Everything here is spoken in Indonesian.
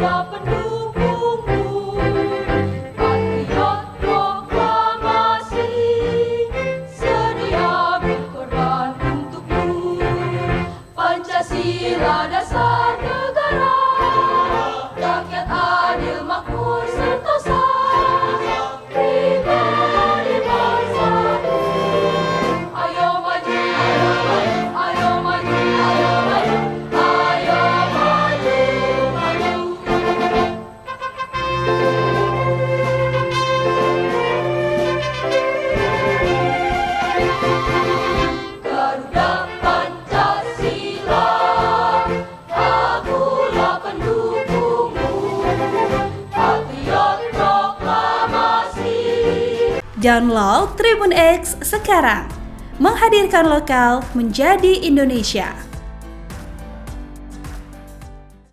Akulah pendukungmu, patriot proklamasi, sedia berkorban untukmu. Pancasila dasar negara, rakyat adil makmur sentosa, pribadi bersatu. Ayo maju, ayo maju, ayo maju, ayo maju, ayo maju, maju. Garuda Pancasila, akulah pendukungmu, patriot proklamasi. Download Tribun X sekarang, menghadirkan lokal menjadi Indonesia.